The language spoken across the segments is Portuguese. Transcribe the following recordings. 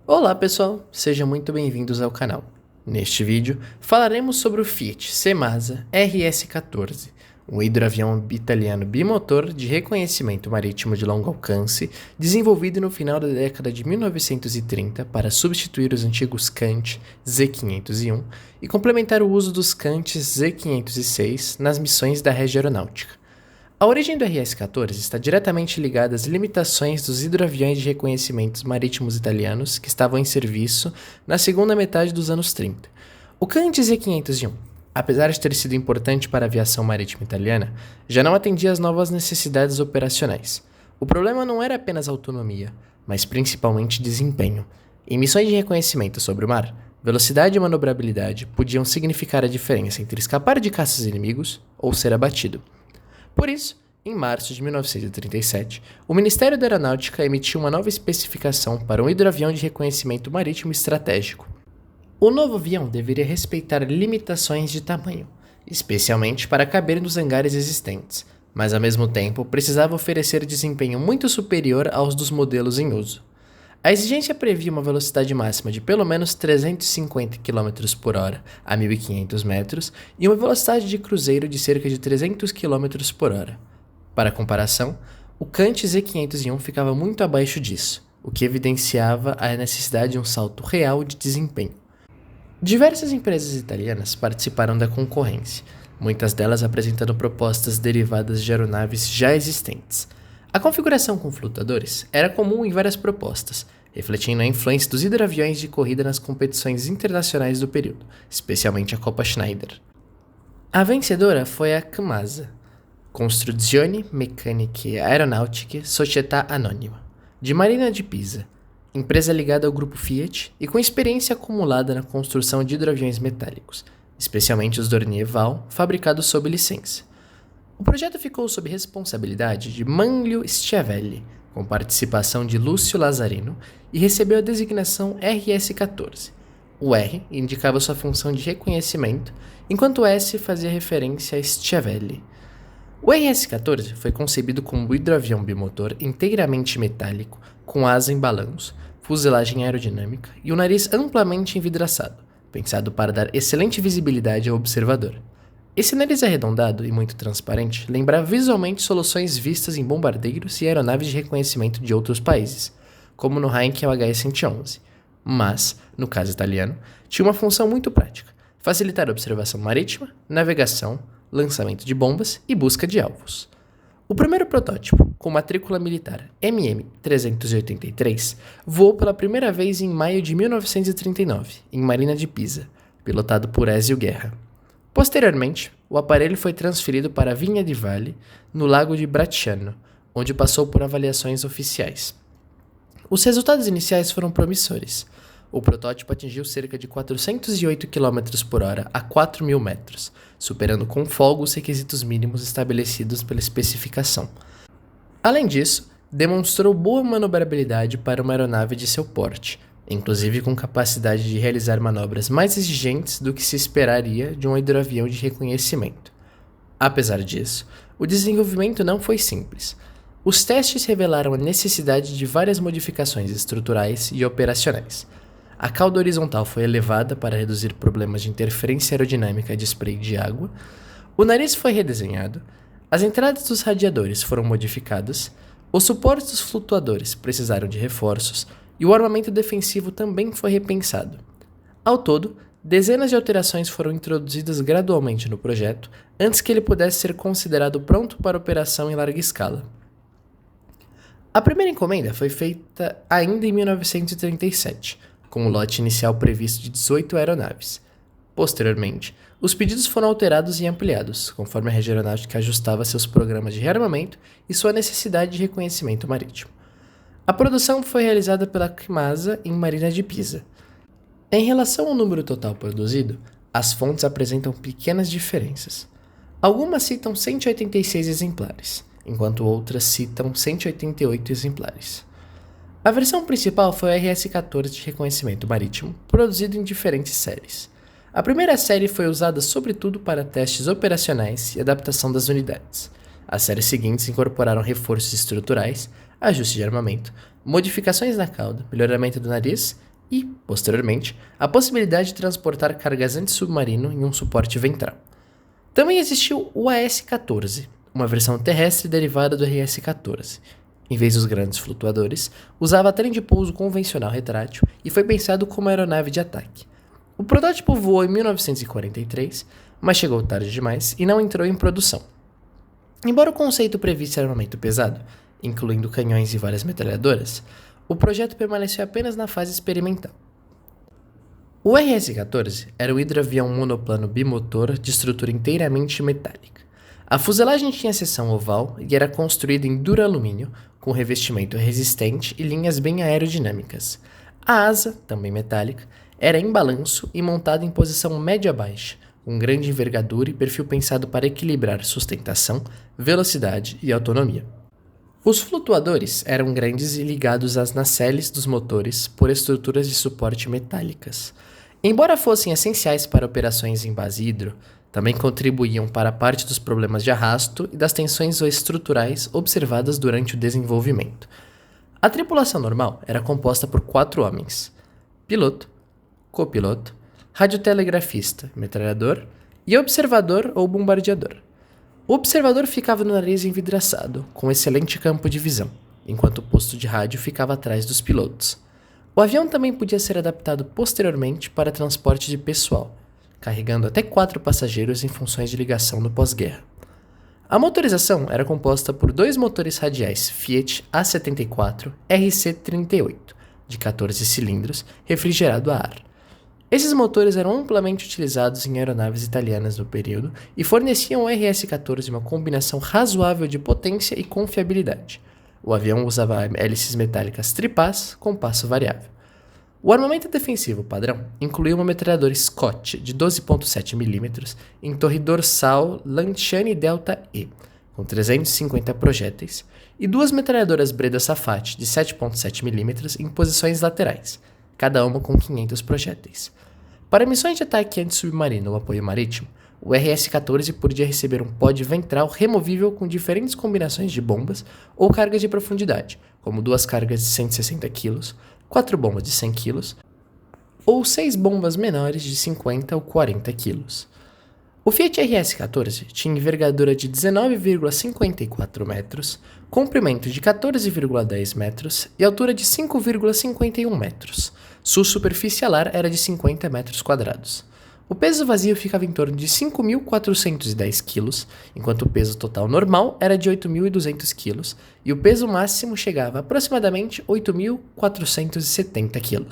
Olá pessoal, sejam muito bem-vindos ao canal. Neste vídeo, falaremos sobre o Fiat Semasa RS-14, um hidroavião italiano bimotor de reconhecimento marítimo de longo alcance, desenvolvido no final da década de 1930 para substituir os antigos Kant Z501 e complementar o uso dos Kant Z506 nas missões da Regia Aeronáutica. A origem do RS-14 está diretamente ligada às limitações dos hidroaviões de reconhecimentos marítimos italianos que estavam em serviço na segunda metade dos anos 30. O Kant Z501, apesar de ter sido importante para a aviação marítima italiana, já não atendia às novas necessidades operacionais. O problema não era apenas autonomia, mas principalmente desempenho. Em missões de reconhecimento sobre o mar, velocidade e manobrabilidade podiam significar a diferença entre escapar de caças inimigos ou ser abatido. Por isso, em março de 1937, o Ministério da Aeronáutica emitiu uma nova especificação para um hidroavião de reconhecimento marítimo estratégico. O novo avião deveria respeitar limitações de tamanho, especialmente para caber nos hangares existentes, mas ao mesmo tempo precisava oferecer desempenho muito superior aos dos modelos em uso. A exigência previa uma velocidade máxima de pelo menos 350 km por hora a 1.500 metros e uma velocidade de cruzeiro de cerca de 300 km por hora. Para comparação, o Kant Z501 ficava muito abaixo disso, o que evidenciava a necessidade de um salto real de desempenho. Diversas empresas italianas participaram da concorrência, muitas delas apresentando propostas derivadas de aeronaves já existentes. A configuração com flutuadores era comum em várias propostas, refletindo a influência dos hidroaviões de corrida nas competições internacionais do período, especialmente a Copa Schneider. A vencedora foi a CMASA, Costruzioni Meccaniche Aeronautiche Società Anonima, de Marina di Pisa, empresa ligada ao grupo Fiat e com experiência acumulada na construção de hidroaviões metálicos, especialmente os Dornier Val, fabricados sob licença. O projeto ficou sob responsabilidade de Manlio Schiavelli, com participação de Lúcio Lazarino, e recebeu a designação RS-14. O R indicava sua função de reconhecimento, enquanto o S fazia referência a Schiavelli. O RS-14 foi concebido como um hidroavião bimotor inteiramente metálico, com asa em balanço, fuselagem aerodinâmica e o nariz amplamente envidraçado, pensado para dar excelente visibilidade ao observador. Esse nariz arredondado e muito transparente lembra visualmente soluções vistas em bombardeiros e aeronaves de reconhecimento de outros países, como no Heinkel HS-111, mas, no caso italiano, tinha uma função muito prática: facilitar a observação marítima, navegação, lançamento de bombas e busca de alvos. O primeiro protótipo, com matrícula militar MM-383, voou pela primeira vez em maio de 1939, em Marina di Pisa, pilotado por Ezio Guerra. Posteriormente, o aparelho foi transferido para Vigna di Valle, no Lago de Bracciano, onde passou por avaliações oficiais. Os resultados iniciais foram promissores. O protótipo atingiu cerca de 408 km por hora a 4.000 metros, superando com folga os requisitos mínimos estabelecidos pela especificação. Além disso, demonstrou boa manobrabilidade para uma aeronave de seu porte, inclusive com capacidade de realizar manobras mais exigentes do que se esperaria de um hidroavião de reconhecimento. Apesar disso, o desenvolvimento não foi simples. Os testes revelaram a necessidade de várias modificações estruturais e operacionais. A cauda horizontal foi elevada para reduzir problemas de interferência aerodinâmica de spray de água, o nariz foi redesenhado, as entradas dos radiadores foram modificadas, os suportes dos flutuadores precisaram de reforços, e o armamento defensivo também foi repensado. Ao todo, dezenas de alterações foram introduzidas gradualmente no projeto antes que ele pudesse ser considerado pronto para operação em larga escala. A primeira encomenda foi feita ainda em 1937, com o lote inicial previsto de 18 aeronaves. Posteriormente, os pedidos foram alterados e ampliados, conforme a Regia Aeronáutica ajustava seus programas de rearmamento e sua necessidade de reconhecimento marítimo. A produção foi realizada pela CMASA em Marina di Pisa. Em relação ao número total produzido, as fontes apresentam pequenas diferenças. Algumas citam 186 exemplares, enquanto outras citam 188 exemplares. A versão principal foi o RS-14 de reconhecimento marítimo, produzido em diferentes séries. A primeira série foi usada sobretudo para testes operacionais e adaptação das unidades. As séries seguintes incorporaram reforços estruturais, ajuste de armamento, modificações na cauda, melhoramento do nariz e, posteriormente, a possibilidade de transportar cargas antissubmarino em um suporte ventral. Também existiu o AS-14, uma versão terrestre derivada do RS-14. Em vez dos grandes flutuadores, usava trem de pouso convencional retrátil e foi pensado como aeronave de ataque. O protótipo voou em 1943, mas chegou tarde demais e não entrou em produção. Embora o conceito previsse armamento pesado, incluindo canhões e várias metralhadoras, o projeto permaneceu apenas na fase experimental. O RS-14 era um hidroavião monoplano bimotor de estrutura inteiramente metálica. A fuselagem tinha seção oval e era construída em duralumínio, com revestimento resistente e linhas bem aerodinâmicas. A asa, também metálica, era em balanço e montada em posição média-baixa, com grande envergadura e perfil pensado para equilibrar sustentação, velocidade e autonomia. Os flutuadores eram grandes e ligados às nacelles dos motores por estruturas de suporte metálicas. Embora fossem essenciais para operações em base hidro, também contribuíam para parte dos problemas de arrasto e das tensões estruturais observadas durante o desenvolvimento. A tripulação normal era composta por 4 homens: piloto, copiloto, radiotelegrafista, metralhador e observador ou bombardeador. O observador ficava no nariz envidraçado, com excelente campo de visão, enquanto o posto de rádio ficava atrás dos pilotos. O avião também podia ser adaptado posteriormente para transporte de pessoal, carregando até 4 passageiros em funções de ligação no pós-guerra. A motorização era composta por 2 motores radiais Fiat A74 RC38, de 14 cilindros, refrigerado a ar. Esses motores eram amplamente utilizados em aeronaves italianas no período e forneciam ao RS-14 uma combinação razoável de potência e confiabilidade. O avião usava hélices metálicas tripás com passo variável. O armamento defensivo padrão incluía uma metralhadora Scott de 12,7 mm em torre dorsal Lanciani Delta E, com 350 projéteis, e 2 metralhadoras Breda Safate de 7,7 mm em posições laterais, cada uma com 500 projéteis. Para missões de ataque antissubmarino ou apoio marítimo, o RS-14 podia receber um pod ventral removível com diferentes combinações de bombas ou cargas de profundidade, como 2 cargas de 160 kg, 4 bombas de 100 kg ou 6 bombas menores de 50 ou 40 kg. O Fiat RS-14 tinha envergadura de 19,54 metros, comprimento de 14,10 metros e altura de 5,51 metros. Sua superfície alar era de 50 metros quadrados. O peso vazio ficava em torno de 5.410 kg, enquanto o peso total normal era de 8.200 kg e o peso máximo chegava a aproximadamente 8.470 kg.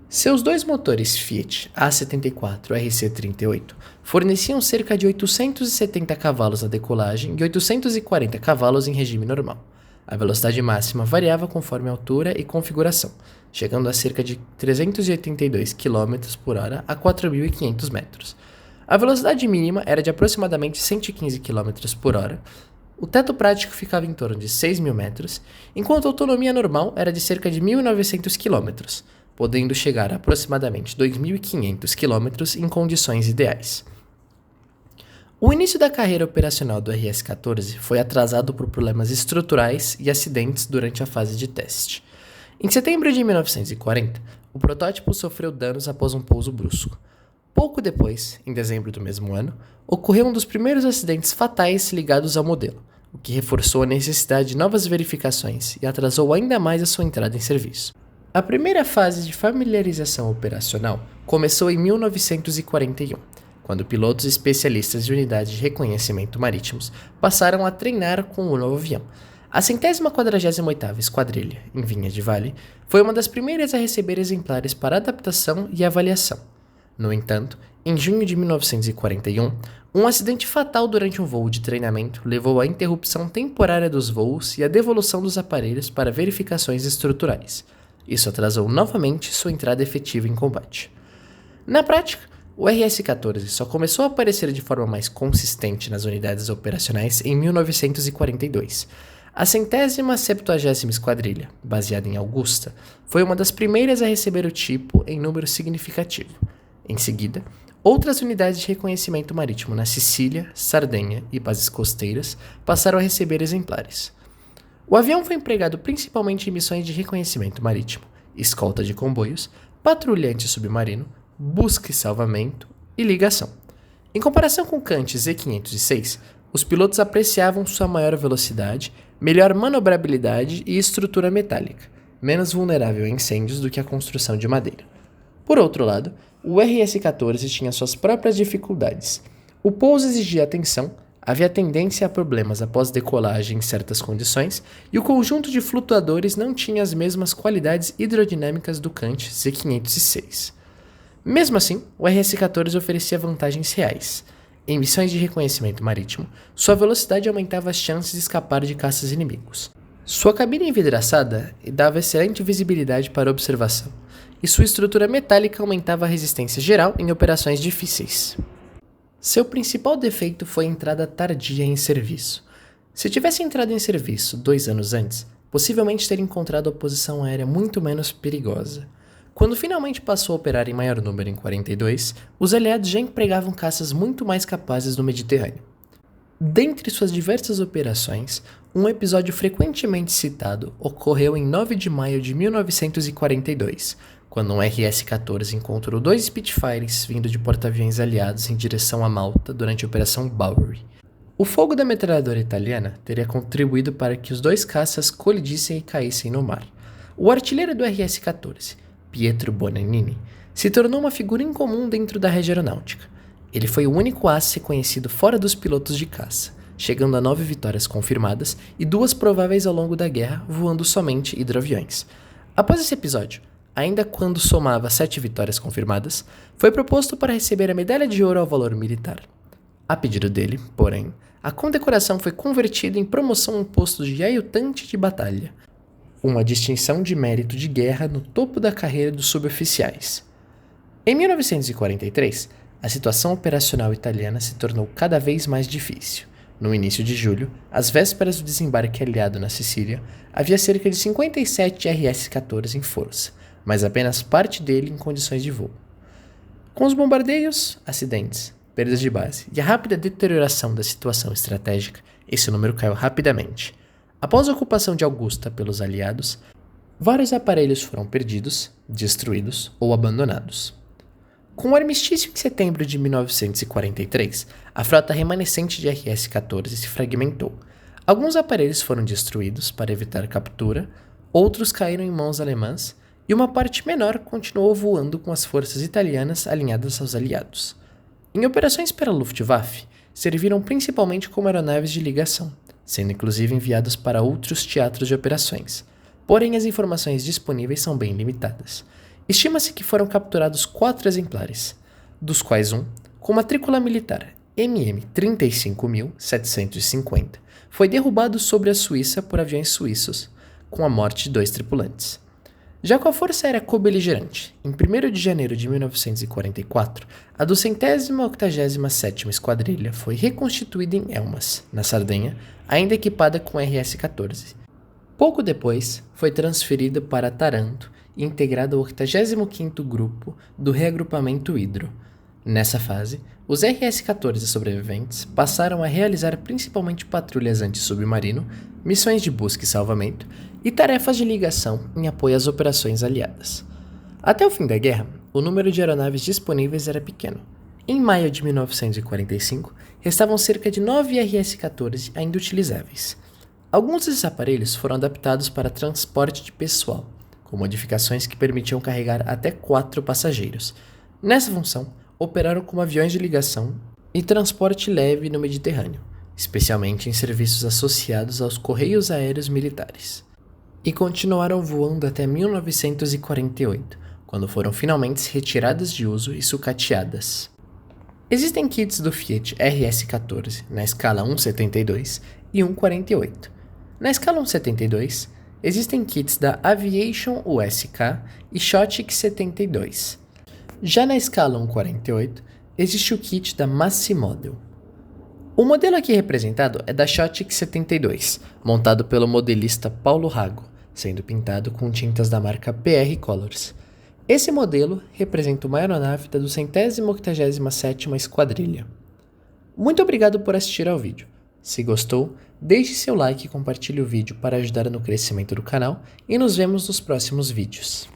Seus 2 motores Fiat A74 RC38 forneciam cerca de 870 cavalos na decolagem e 840 cavalos em regime normal. A velocidade máxima variava conforme a altura e configuração, chegando a cerca de 382 km por hora a 4.500 metros. A velocidade mínima era de aproximadamente 115 km por hora. O teto prático ficava em torno de 6.000 metros, enquanto a autonomia normal era de cerca de 1.900 km, podendo chegar a aproximadamente 2.500 km em condições ideais. O início da carreira operacional do RS-14 foi atrasado por problemas estruturais e acidentes durante a fase de teste. Em setembro de 1940, o protótipo sofreu danos após um pouso brusco. Pouco depois, em dezembro do mesmo ano, ocorreu um dos primeiros acidentes fatais ligados ao modelo, o que reforçou a necessidade de novas verificações e atrasou ainda mais a sua entrada em serviço. A primeira fase de familiarização operacional começou em 1941, quando pilotos especialistas de unidades de reconhecimento marítimos passaram a treinar com o novo avião. A 148ª Esquadrilha, em Vinha de Vale, foi uma das primeiras a receber exemplares para adaptação e avaliação. No entanto, em junho de 1941, um acidente fatal durante um voo de treinamento levou à interrupção temporária dos voos e à devolução dos aparelhos para verificações estruturais. Isso atrasou novamente sua entrada efetiva em combate. Na prática, o RS-14 só começou a aparecer de forma mais consistente nas unidades operacionais em 1942. A 170ª Esquadrilha, baseada em Augusta, foi uma das primeiras a receber o tipo em número significativo. Em seguida, outras unidades de reconhecimento marítimo na Sicília, Sardenha e bases costeiras passaram a receber exemplares. O avião foi empregado principalmente em missões de reconhecimento marítimo escolta de comboios, patrulhante submarino, busca e salvamento e ligação. Em comparação com o Kant Z506, os pilotos apreciavam sua maior velocidade, melhor manobrabilidade e estrutura metálica, menos vulnerável a incêndios do que a construção de madeira. Por outro lado, o RS-14 tinha suas próprias dificuldades. O pouso exigia atenção, havia tendência a problemas após decolagem em certas condições e o conjunto de flutuadores não tinha as mesmas qualidades hidrodinâmicas do Kant Z506. Mesmo assim, o RS-14 oferecia vantagens reais. Em missões de reconhecimento marítimo, sua velocidade aumentava as chances de escapar de caças inimigos. Sua cabine envidraçada dava excelente visibilidade para observação, e sua estrutura metálica aumentava a resistência geral em operações difíceis. Seu principal defeito foi a entrada tardia em serviço. Se tivesse entrado em serviço 2 anos antes, possivelmente teria encontrado a posição aérea muito menos perigosa. Quando finalmente passou a operar em maior número em 42, os aliados já empregavam caças muito mais capazes no Mediterrâneo. Dentre suas diversas operações, um episódio frequentemente citado ocorreu em 9 de maio de 1942, quando um RS-14 encontrou 2 Spitfires vindo de porta-aviões aliados em direção a Malta durante a Operação Bowery. O fogo da metralhadora italiana teria contribuído para que os 2 caças colidissem e caíssem no mar. O artilheiro do RS-14, Pietro Bonanini, se tornou uma figura incomum dentro da rede aeronáutica. Ele foi o único aço reconhecido fora dos pilotos de caça, chegando a 9 vitórias confirmadas e 2 prováveis ao longo da guerra, voando somente hidroaviões. Após esse episódio, ainda quando somava 7 vitórias confirmadas, foi proposto para receber a medalha de ouro ao valor militar. A pedido dele, porém, a condecoração foi convertida em promoção ao posto de adjutante de batalha, uma distinção de mérito de guerra no topo da carreira dos suboficiais. Em 1943, a situação operacional italiana se tornou cada vez mais difícil. No início de julho, às vésperas do desembarque aliado na Sicília, havia cerca de 57 RS-14 em força, mas apenas parte dele em condições de voo. Com os bombardeios, acidentes, perdas de base e a rápida deterioração da situação estratégica, esse número caiu rapidamente. Após a ocupação de Augusta pelos aliados, vários aparelhos foram perdidos, destruídos ou abandonados. Com o armistício em setembro de 1943, a frota remanescente de RS-14 se fragmentou. Alguns aparelhos foram destruídos para evitar captura, outros caíram em mãos alemãs e uma parte menor continuou voando com as forças italianas alinhadas aos aliados. Em operações pela Luftwaffe, serviram principalmente como aeronaves de ligação, sendo inclusive enviados para outros teatros de operações. Porém, as informações disponíveis são bem limitadas. Estima-se que foram capturados 4 exemplares, dos quais um, com matrícula militar MM 35.750, foi derrubado sobre a Suíça por aviões suíços, com a morte de 2 tripulantes. Já com a Força Aérea Co-Beligerante, em 1º de janeiro de 1944, a 287ª Esquadrilha foi reconstituída em Elmas, na Sardenha, ainda equipada com RS-14. Pouco depois, foi transferida para Taranto e integrada ao 85º Grupo do Reagrupamento Hidro. Nessa fase, os RS-14 sobreviventes passaram a realizar principalmente patrulhas anti-submarino, missões de busca e salvamento e tarefas de ligação em apoio às operações aliadas. Até o fim da guerra, o número de aeronaves disponíveis era pequeno. Em maio de 1945, restavam cerca de 9 RS-14 ainda utilizáveis. Alguns desses aparelhos foram adaptados para transporte de pessoal, com modificações que permitiam carregar até 4 passageiros. Nessa função, operaram como aviões de ligação e transporte leve no Mediterrâneo, especialmente em serviços associados aos correios aéreos militares. E continuaram voando até 1948, quando foram finalmente retiradas de uso e sucateadas. Existem kits do Fiat RS-14 na escala 1,72 e 1,48. Na escala 1,72, existem kits da Aviation USK e Shotix 72. Já na escala 1,48, existe o kit da Massi Model. O modelo aqui representado é da Shotix 72, montado pelo modelista Paulo Rago, sendo pintado com tintas da marca PR Colors. Esse modelo representa uma aeronave da 287ª Esquadrilha. Muito obrigado por assistir ao vídeo. Se gostou, deixe seu like e compartilhe o vídeo para ajudar no crescimento do canal e nos vemos nos próximos vídeos.